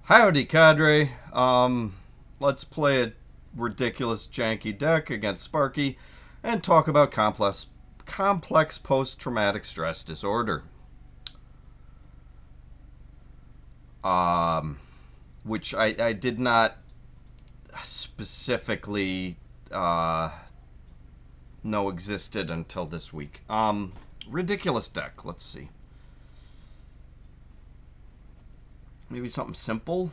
Howdy, cadre. Let's play a ridiculous, janky deck against Sparky and talk about complex post-traumatic stress disorder. Um, which I did not specifically know existed until this week. Ridiculous deck. Let's see. Maybe something simple.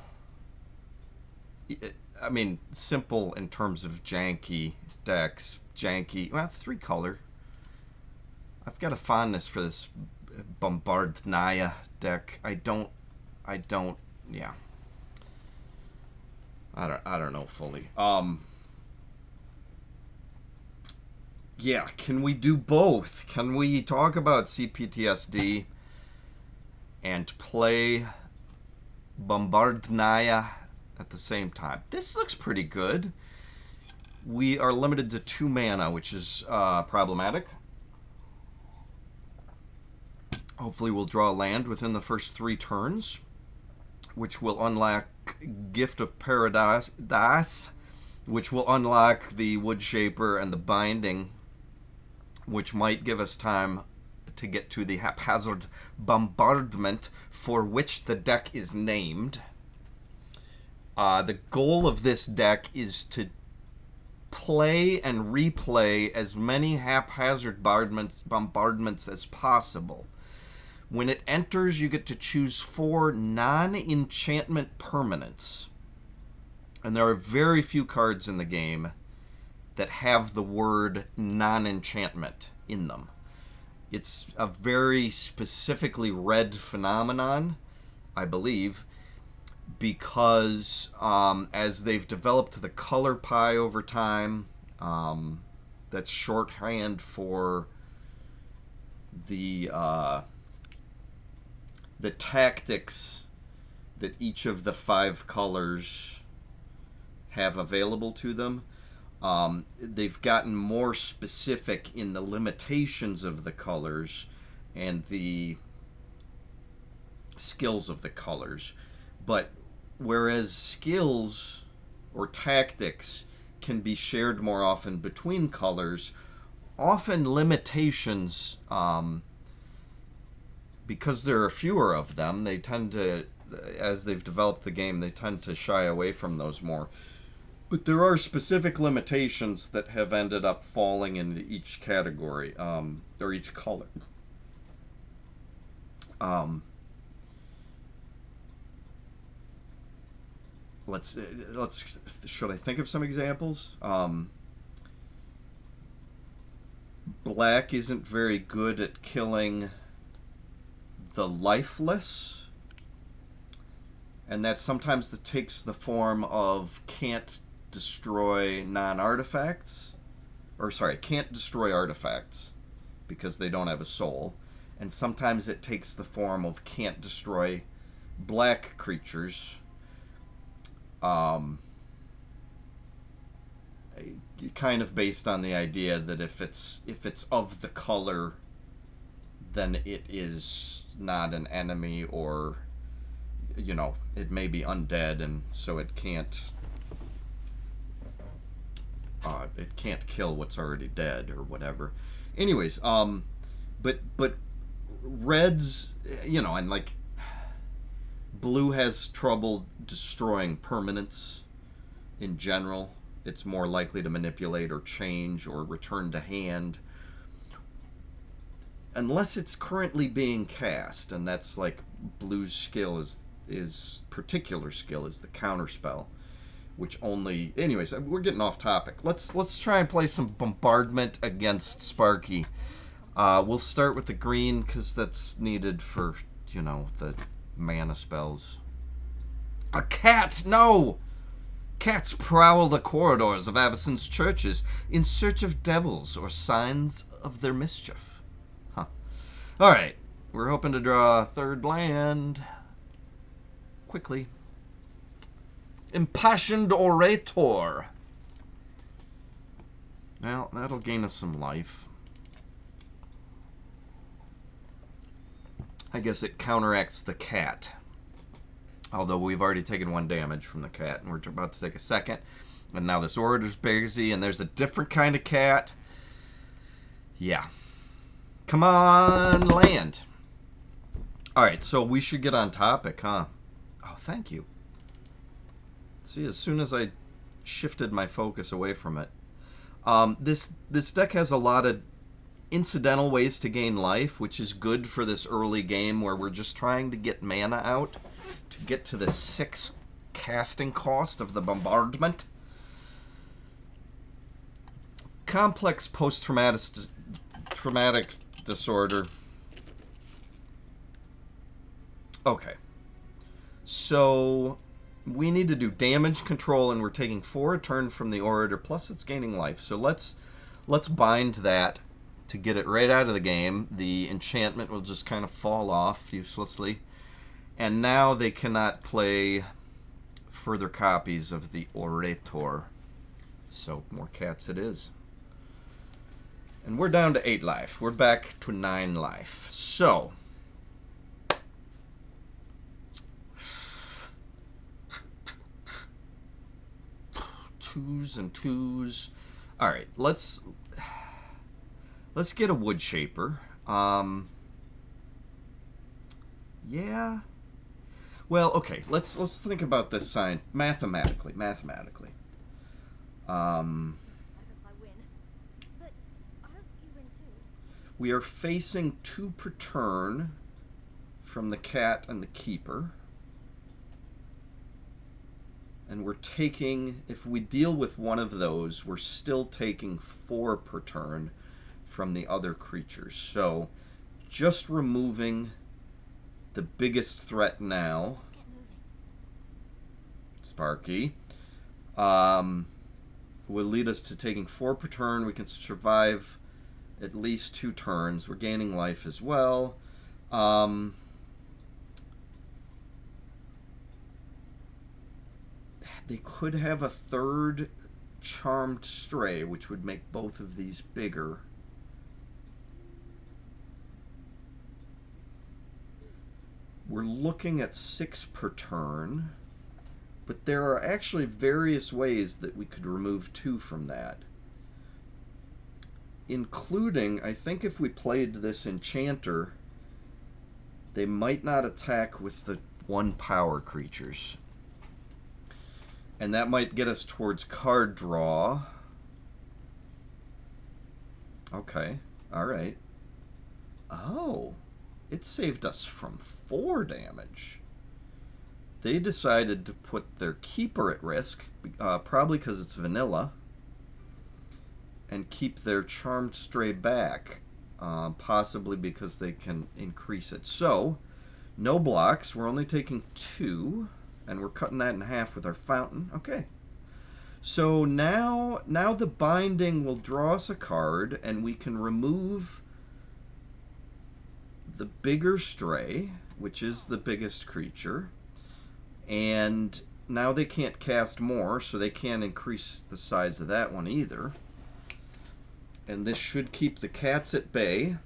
I mean, simple in terms of janky decks. Janky. Well, 3-color. I've got a fondness for this bombardnaya deck. I don't. Yeah. I don't know fully. Yeah. Can we do both? Can we talk about CPTSD and play bombardnaya at the same time? This looks pretty good. We are limited to 2 mana, which is problematic. Hopefully we'll draw a land within the first 3 turns, which will unlock Gift of Paradise, which will unlock the Wood Shaper and the Binding, which might give us time to get to the haphazard bombardment for which the deck is named. The goal of this deck is to play and replay as many haphazard bombardments as possible. When it enters, you get to choose 4 non-enchantment permanents. And there are very few cards in the game that have the word non-enchantment in them. It's a very specifically red phenomenon, I believe, because as they've developed the color pie over time, that's shorthand for the tactics that each of the 5 colors have available to them. They've gotten more specific in the limitations of the colors and the skills of the colors. But whereas skills or tactics can be shared more often between colors, often limitations, because there are fewer of them, they tend to, as they've developed the game, they tend to shy away from those more. But there are specific limitations that have ended up falling into each category, or each color. Let's should I think of some examples? Black isn't very good at killing the lifeless, and that sometimes takes the form of can't destroy non-artifacts, or sorry, can't destroy artifacts because they don't have a soul, and sometimes it takes the form of can't destroy black creatures. Kind of based on the idea that if it's of the color, then it is not an enemy, or it may be undead, and so it can't kill what's already dead or whatever. Anyways, but reds, and like blue has trouble destroying permanents in general. It's more likely to manipulate or change or return to hand unless it's currently being cast, and that's like blue's skill is particular skill is the counterspell, which only. Anyways, we're getting off topic. Let's try and play some bombardment against Sparky. We'll start with the green because that's needed for the mana spells. A cat! No! Cats prowl the corridors of Avacyn's churches in search of devils or signs of their mischief. Alright, we're hoping to draw a 3rd land quickly. Impassioned Orator. Well, that'll gain us some life. I guess it counteracts the cat. Although we've already taken 1 damage from the cat, and we're about to take a second. And now this orator's busy, and there's a different kind of cat. Yeah. Come on, land. Alright, so we should get on topic, huh? Oh, thank you. See, as soon as I shifted my focus away from it. This deck has a lot of incidental ways to gain life, which is good for this early game where we're just trying to get mana out to get to the 6 casting cost of the bombardment. Complex post-traumatic disorder. Okay. So we need to do damage control, and we're taking 4 a turn from the orator, plus it's gaining life. So let's bind that to get it right out of the game. The enchantment will just kind of fall off uselessly. And now they cannot play further copies of the orator. So more cats it is. And we're down to 8 life. We're back to 9 life. So twos and twos. All right, let's get a wood shaper. Yeah. Well, okay. Let's think about this sign mathematically. We are facing 2 per turn from the cat and the keeper. And we're taking, if we deal with one of those, we're still taking 4 per turn from the other creatures. So just removing the biggest threat now, Sparky, will lead us to taking 4 per turn. We can survive at least 2 turns. We're gaining life as well. They could have a 3rd Charmed Stray, which would make both of these bigger. We're looking at 6 per turn, but there are actually various ways that we could remove 2 from that. Including, I think if we played this Enchanter, they might not attack with the 1 power creatures. And that might get us towards card draw. Okay, alright. Oh, it saved us from 4 damage. They decided to put their keeper at risk, probably because it's vanilla, and keep their Charmed Stray back, possibly because they can increase it. So, no blocks. We're only taking 2. And we're cutting that in half with our fountain. Okay. So now the binding will draw us a card, and we can remove the bigger stray, which is the biggest creature. And now they can't cast more, so they can't increase the size of that one either. And this should keep the cats at bay.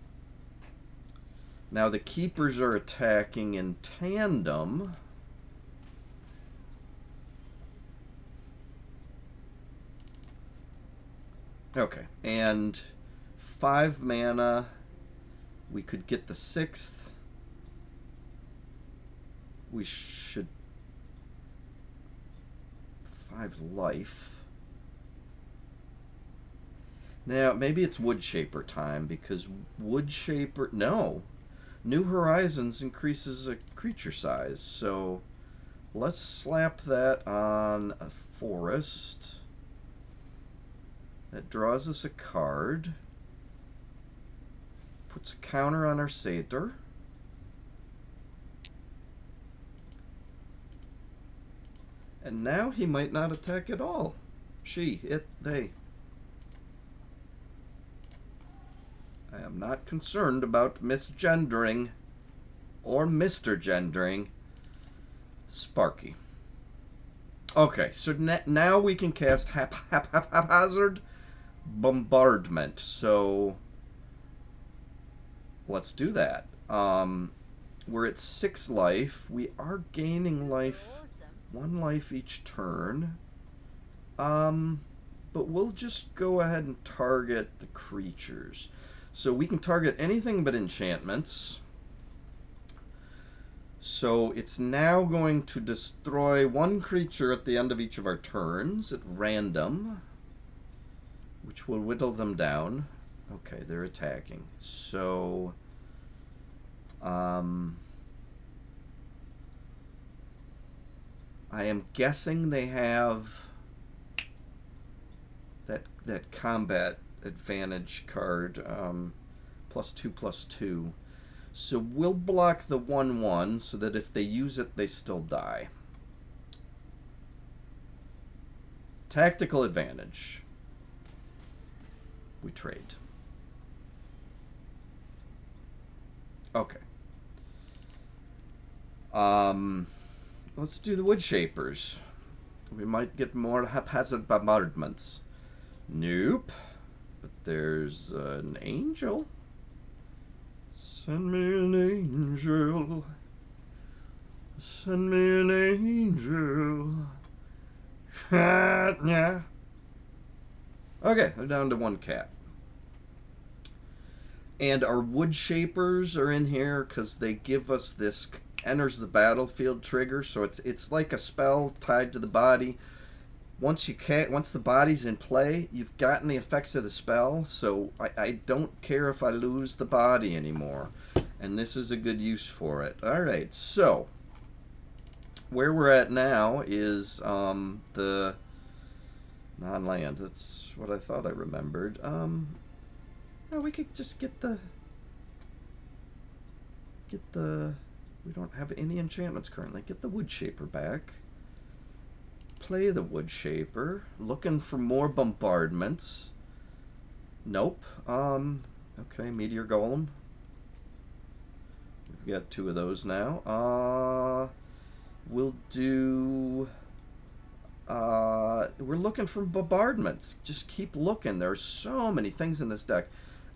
Now the keepers are attacking in tandem. Okay, and 5 mana. We could get the 6th. We should 5 life. Now, maybe it's Wood Shaper time, because Wood Shaper... No. New Horizons increases a creature size, so let's slap that on a forest. That draws us a card. Puts a counter on our satyr. And now he might not attack at all. She, it, they. I am not concerned about misgendering or Mr. Gendering Sparky. Okay, so now we can cast haphazard bombardment. So let's do that. We're at 6 life. We are gaining life, 1 life each turn. But we'll just go ahead and target the creatures. So we can target anything but enchantments. So it's now going to destroy 1 creature at the end of each of our turns at random, which will whittle them down. Okay, they're attacking. So, I am guessing they have that combat advantage card, +2/+2. So we'll block the 1/1 so that if they use it, they still die. Tactical advantage. We trade. Okay. Let's do the wood shapers. We might get more haphazard bombardments. Nope. But there's an angel. Send me an angel. Send me an angel. Yeah. Okay, they're down to 1 cat. And our wood shapers are in here because they give us this enters the battlefield trigger. So it's like a spell tied to the body. Once the body's in play, you've gotten the effects of the spell. So I don't care if I lose the body anymore. And this is a good use for it. All right, so where we're at now is the non-land. That's what I thought I remembered. No, we could just get the... We don't have any enchantments currently. Get the wood shaper back. Play the wood shaper. Looking for more bombardments. Nope. Okay, meteor golem. We've got 2 of those now. We'll do... we're looking for bombardments. Just keep looking. There are so many things in this deck.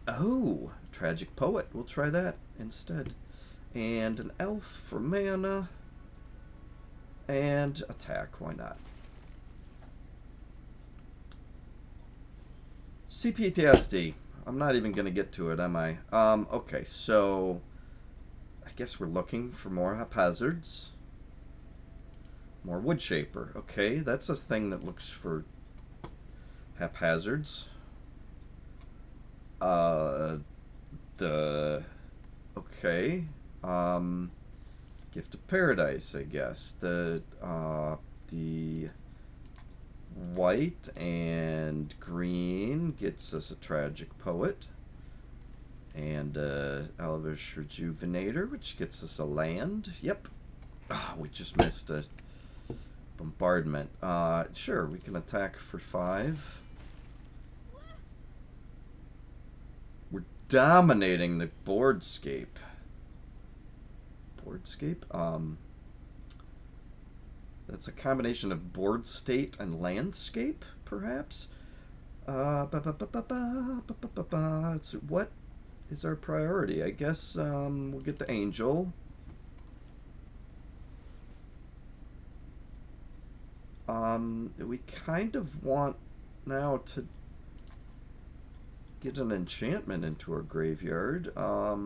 Oh, Tragic Poet. We'll try that instead. And an elf for mana. And attack. Why not? CPTSD. I'm not even going to get to it, am I? Okay, so I guess we're looking for more haphazards. More wood shaper. Okay, that's a thing that looks for haphazards. Okay. Gift of Paradise, I guess. The white and green gets us a Tragic Poet. And Elvish Rejuvenator, which gets us a land. Yep. Oh, we just missed a bombardment. Sure, we can attack for 5. We're dominating the boardscape. Boardscape? That's a combination of board state and landscape, perhaps? So what is our priority? I guess we'll get the angel. We kind of want now to get an enchantment into our graveyard, but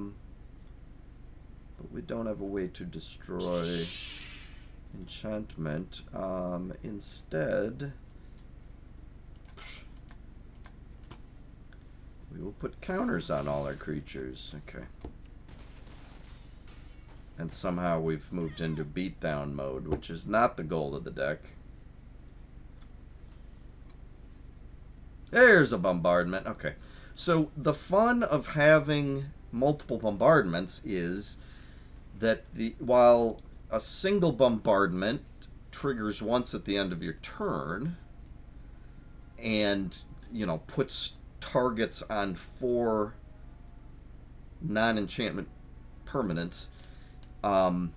we don't have a way to destroy enchantment. Instead, we will put counters on all our creatures. Okay. And somehow we've moved into beatdown mode, which is not the goal of the deck. There's a bombardment. Okay. So the fun of having multiple bombardments is that while a single bombardment triggers once at the end of your turn and, you know, puts targets on 4 non-enchantment permanents, the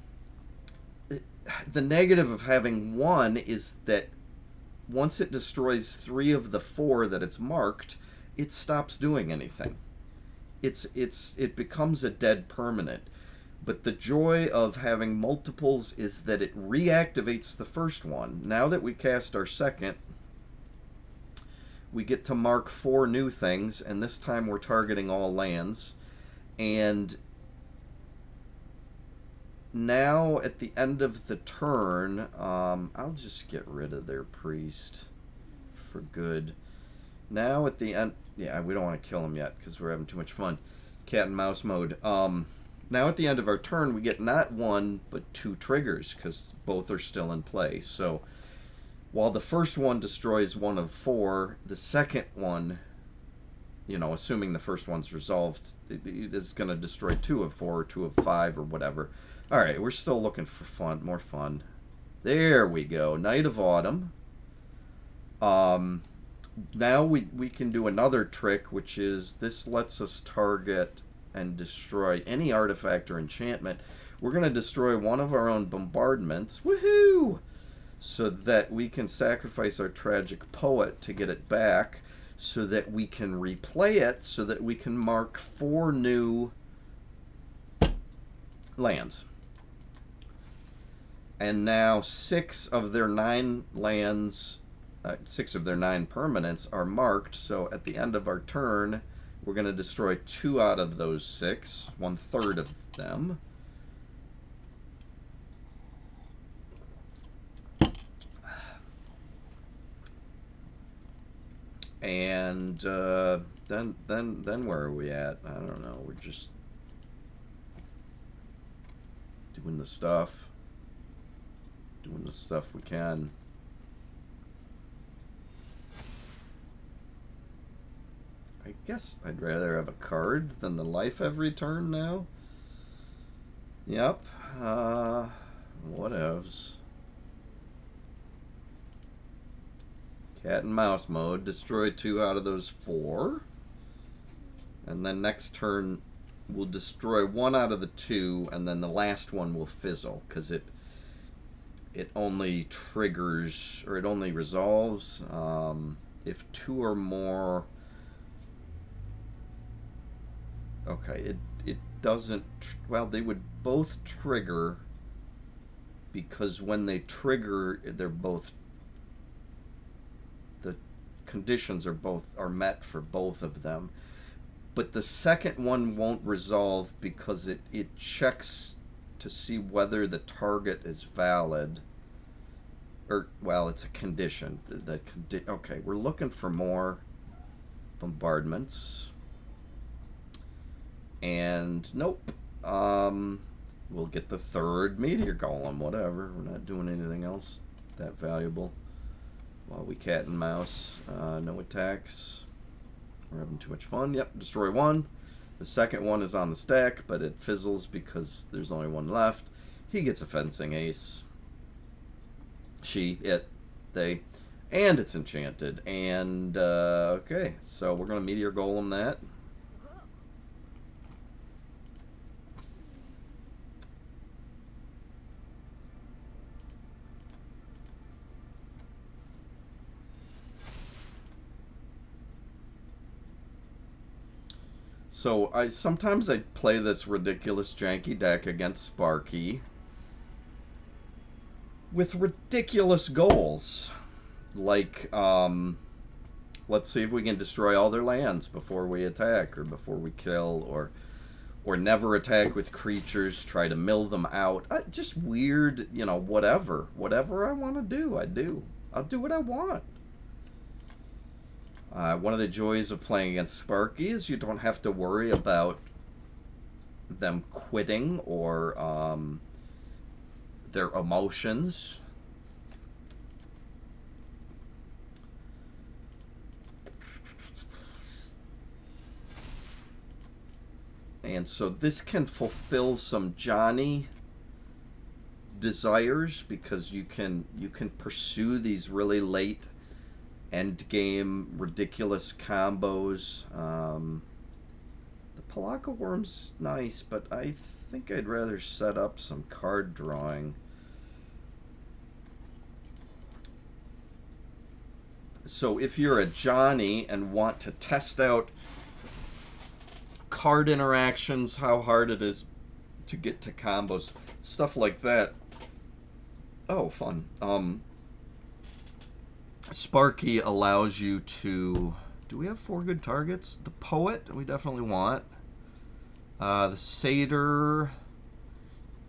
negative of having 1 is that once it destroys 3 of the 4 that it's marked, it stops doing anything. It becomes a dead permanent. But the joy of having multiples is that it reactivates the first one. Now that we cast our second, we get to mark 4 new things, and this time we're targeting all lands. And now at the end of the turn, I'll just get rid of their priest for good. Now at the end, yeah, we don't want to kill him yet because we're having too much fun. Cat and mouse mode. Now at the end of our turn, we get not 1 but 2 triggers because both are still in play. So while the first one destroys 1 of 4, the second one, you know, assuming the first one's resolved, it is going to destroy 2 of 4 or 2 of 5 or whatever. All right, we're still looking for fun, more fun. There we go. Night of Autumn. Now we can do another trick, which is this lets us target and destroy any artifact or enchantment. We're going to destroy one of our own bombardments. Woohoo! So that we can sacrifice our tragic poet to get it back, so that we can replay it, so that we can mark 4 new lands. And now 6 of their 9 lands, 6 of their 9 permanents are marked. So at the end of our turn, we're going to destroy 2 out of those 6, 1/3 of them. And then where are we at? I don't know. We're just doing the stuff we can. I guess I'd rather have a card than the life every turn now. Yep. Whatevs. Cat and mouse mode. Destroy 2 out of those 4. And then next turn we'll destroy 1 out of the 2, and then the last one will fizzle because it only triggers, or it only resolves if 2 or more. Okay, it doesn't. Well, they would both trigger because when they trigger, they're both. The conditions are met for both of them. But the second one won't resolve because it checks to see whether the target is valid. Or, well, it's a condition. Okay, we're looking for more bombardments. And nope. We'll get the 3rd meteor golem, whatever. We're not doing anything else that valuable. While we cat and mouse. No attacks. We're having too much fun. Yep, destroy 1. The second one is on the stack, but it fizzles because there's only 1 left. He gets a fencing ace. She, it, they, and it's enchanted. And, okay, so we're going to meteor golem that. So sometimes I play this ridiculous janky deck against Sparky with ridiculous goals. Like, let's see if we can destroy all their lands before we attack, or before we kill, or never attack with creatures, try to mill them out. Just weird, you know, whatever. Whatever I want to do, I do. I'll do what I want. One of the joys of playing against Sparky is you don't have to worry about them quitting or their emotions. And so this can fulfill some Johnny desires because you can pursue these really late end game ridiculous combos. The Palaka Worm's nice, but I think I'd rather set up some card drawing. So if you're a Johnny and want to test out card interactions, how hard it is to get to combos, stuff like that. Oh, fun. Sparky allows you to... Do we have 4 good targets? The Poet, we definitely want. The Satyr,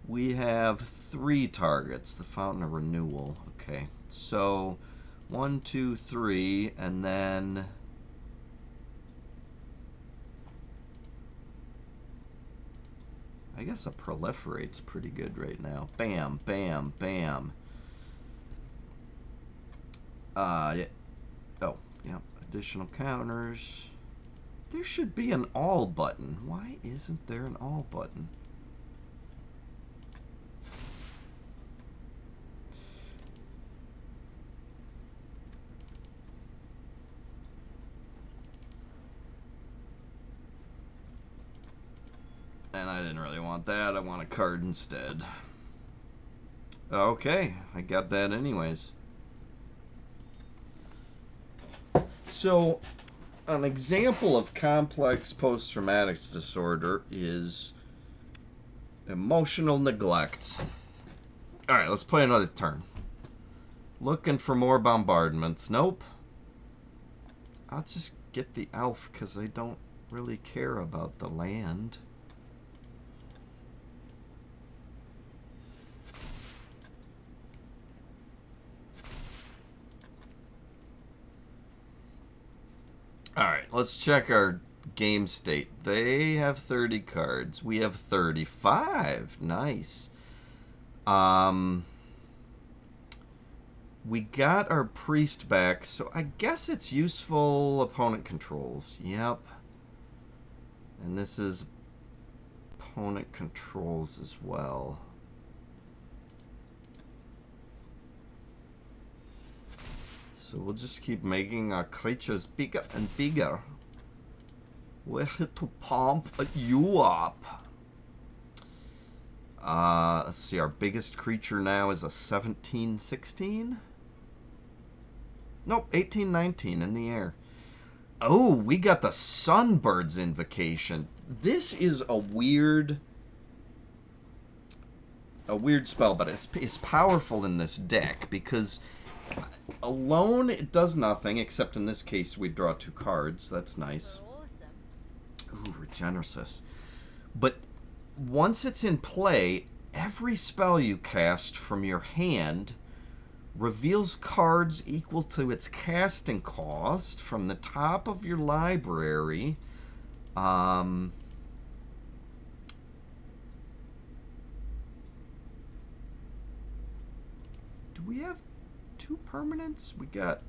we have 3 targets. The Fountain of Renewal. Okay, so 1, 2, 3, and then... I guess a Proliferate's pretty good right now. Bam, bam, bam. Yeah. Oh, yeah. Additional counters. There should be an all button. Why isn't there an all button? And I didn't really want that. I want a card instead. Okay, I got that anyways. So, an example of complex post-traumatic disorder is emotional neglect. Alright, let's play another turn. Looking for more bombardments. Nope. I'll just get the elf because I don't really care about the land. Alright, let's check our game state. They have 30 cards. We have 35. Nice. We got our priest back, so I guess it's useful opponent controls. Yep. And this is opponent controls as well. So we'll just keep making our creatures bigger and bigger. We're here to pump you up. Let's see, our biggest creature now is a 17-16? Nope, 18-19 in the air. Oh, we got the Sunbird's Invocation. This is a weird spell, but it's powerful in this deck because alone it does nothing, except in this case we draw 2 cards. That's nice. Ooh, Regenesis. But once it's in play, every spell you cast from your hand reveals cards equal to its casting cost from the top of your library. Do we have 2 permanents? We got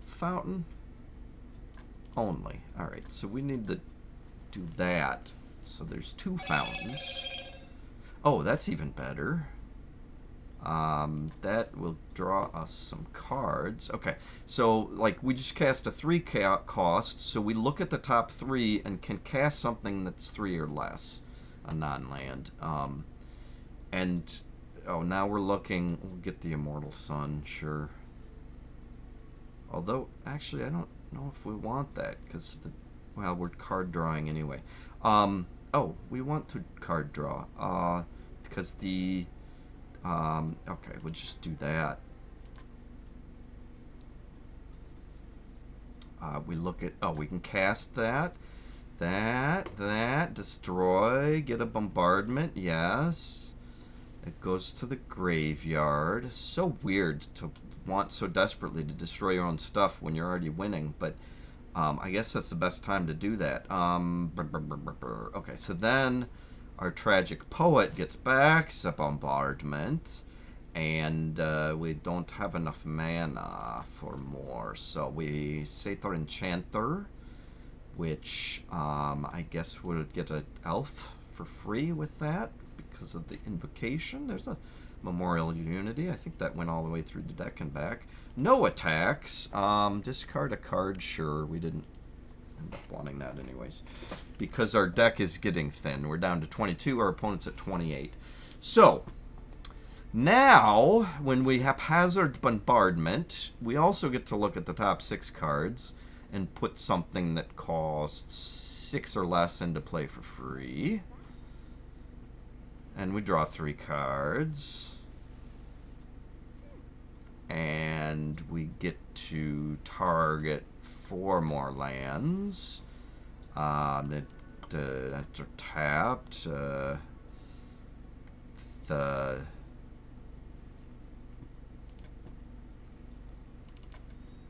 Fountain only. Alright, so we need to do that. So there's 2 fountains. Oh, that's even better. That will draw us some cards. Okay, so like we just cast a 3 cost, so we look at the top 3 and can cast something that's 3 or less, a non-land. And oh, now we're looking. We'll get the Immortal Sun, sure. Although, actually, I don't know if we want that because well, we're card drawing anyway. Oh, we want to card draw. Because the okay, we'll just do that. We look at, oh, we can cast that, destroy, get a bombardment, yes. It goes to the graveyard. It's so weird to want so desperately to destroy your own stuff when you're already winning, but I guess that's the best time to do that. Okay, so then our Tragic Poet gets back, it's a bombardment, and we don't have enough mana for more, so we Satyr Enchanter, which I guess we'll get an elf for free with that because of the invocation. There's a Memorial Unity. I think that went all the way through the deck and back. No attacks. Discard a card, sure. We didn't end up wanting that anyways. Because our deck is getting thin. We're down to 22. Our opponent's at 28. So, now, when we haphazard bombardment, we also get to look at the top 6 cards and put something that costs 6 or less into play for free. And we draw 3 cards. And we get to target 4 more lands. That's tapped.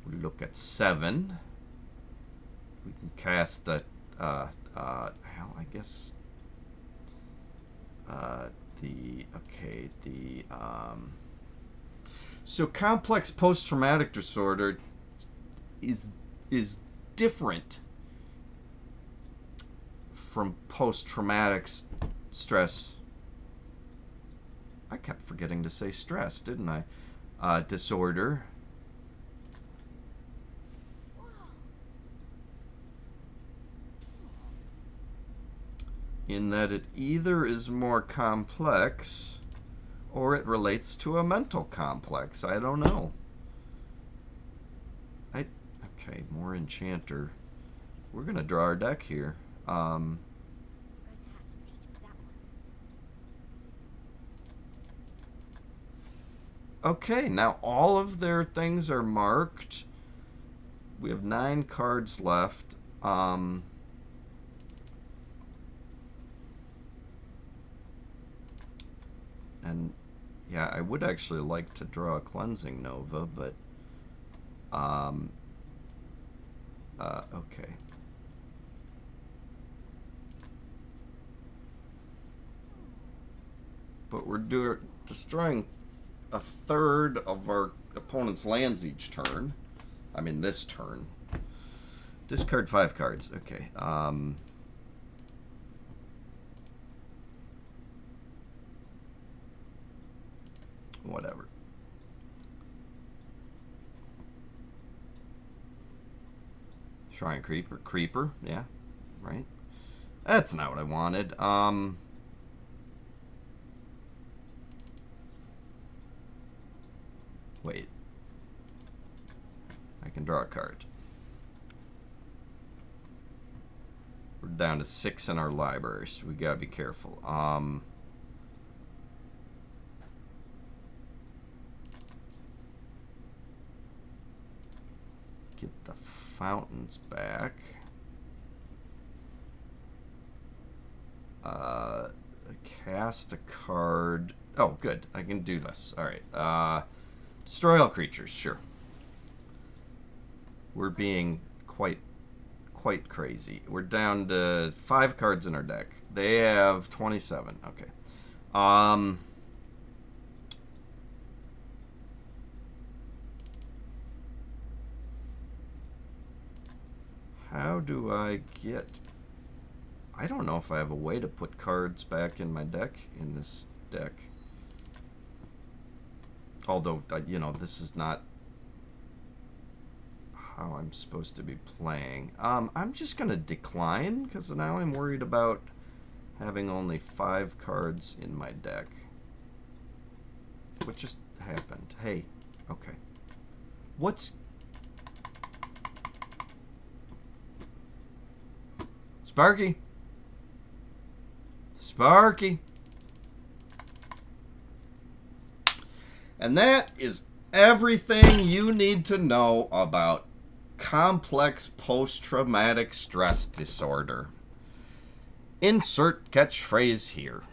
We look at 7. We can cast the hell, I guess so complex post-traumatic disorder is different from post-traumatic stress. I kept forgetting to say stress, didn't I? Disorder. In that it either is more complex or it relates to a mental complex. I don't know. Okay, more enchanter. We're gonna draw our deck here. Okay, now all of their things are marked. We have 9 cards left. And yeah, I would actually like to draw a Cleansing Nova, but okay. But we're destroying a third of our opponent's lands each turn. I mean, this turn. Discard 5 cards. Okay. Whatever. Shrine Creeper. Yeah. Right. That's not what I wanted. Wait. I can draw a card. We're down to 6 in our library, so we gotta be careful. Get the fountains back. Cast a card. Oh, good. I can do this. Alright. Destroy all creatures, sure. We're being quite crazy. We're down to 5 cards in our deck. They have 27. Okay. How do I get... I don't know if I have a way to put cards back in my deck, in this deck. Although, you know, this is not how I'm supposed to be playing. I'm just going to decline, because now I'm worried about having only 5 cards in my deck. What just happened? Hey, okay. What's... Sparky? Sparky? And that is everything you need to know about complex post-traumatic stress disorder. Insert catchphrase here.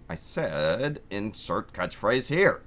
I said insert catchphrase here.